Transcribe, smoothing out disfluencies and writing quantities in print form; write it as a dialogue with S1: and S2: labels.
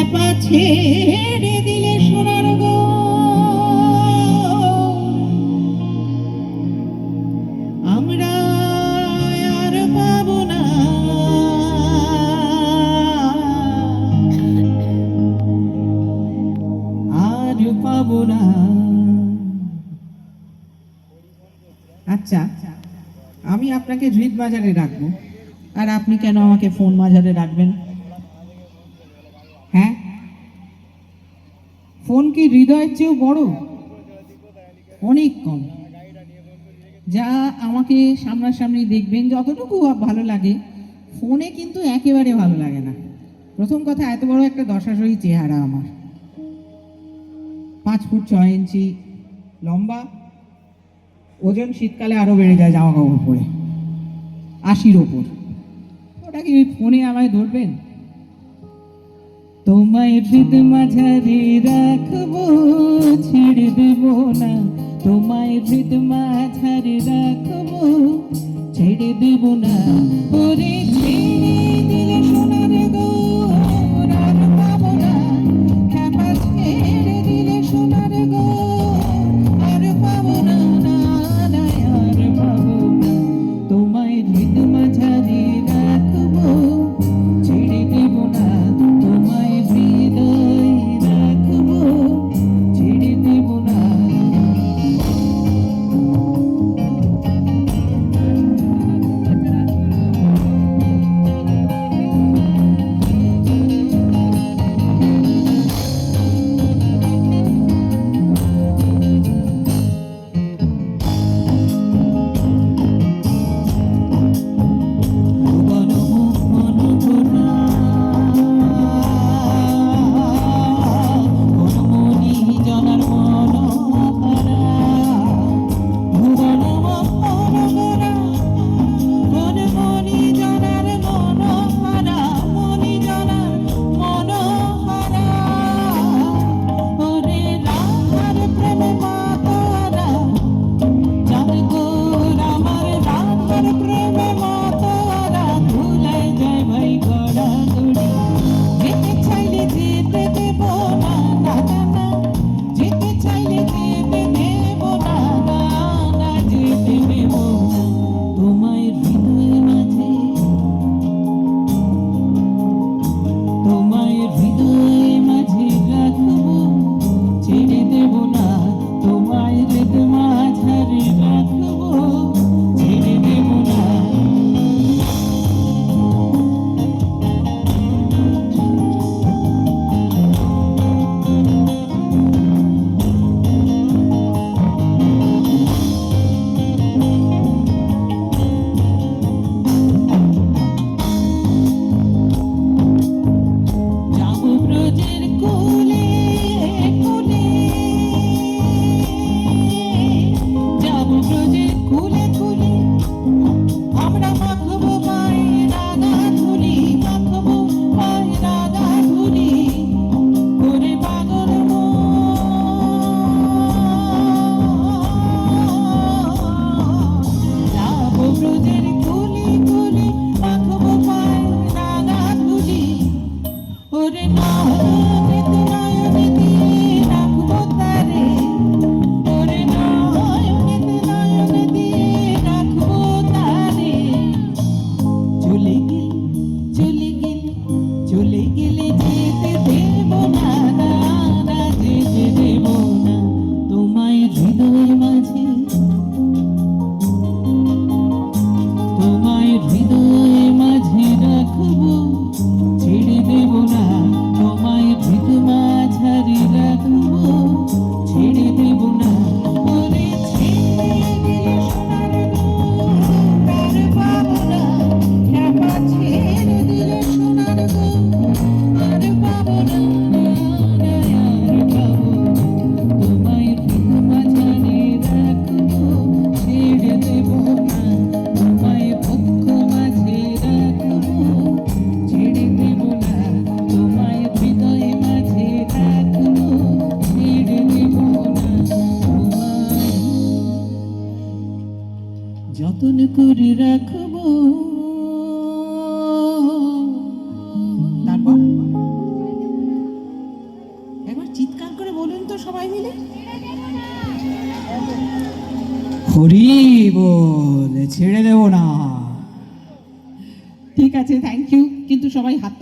S1: খ্যাপা ছেড়ে দিলে সোনার গো, আমরা আর পাবো না, আর পাবো না। আচ্ছা, আমি আপনাকে হৃদ মাজারে রাখবো, আর আপনি কেন আমাকে ফোন মাজারে রাখবেন? হ্যাঁ, ফোন কি হৃদয়ের চেয়েও বড়? অনেক কম। যা আমাকে সামনাসামনি দেখবেন যতটুকু ভালো লাগে, ফোনে কিন্তু একেবারে ভালো লাগে না। প্রথম কথা, এত বড় একটা দশাশয়ী চেহারা আমার, 5 ফুট 6 ইঞ্চি লম্বা, ওজন শীতকালে আরো বেড়ে যায় জামা কাপড় পরে, 80-র ওপর। ওটা কি ফোনে আমায় ধরবেন? তোমায় হৃদ মাঝারে রাখবো, ছেড়ে দেব না। তোমায় হৃদ মাঝারে রাখবো, ছেড়ে দেব না। ওরে ছেড়ে দিলে সোনার গো, আর পাবো না। খ্যাপা ছেড়ে দিলে সোনার গো, আর পাবো না, না, না, আর পাবো না। তোমায় হৃদ মাঝারে রাখবো, ছেড়ে দেব না। তোমায় হৃদয় রাখবো, ছেড়ে দেব না। এবার চিৎকার করে বলুন তো সবাই মিলে।
S2: হরি বল, ছেড়ে দেব না।
S1: ঠিক আছে, থ্যাংক ইউ, কিন্তু সবাই হাত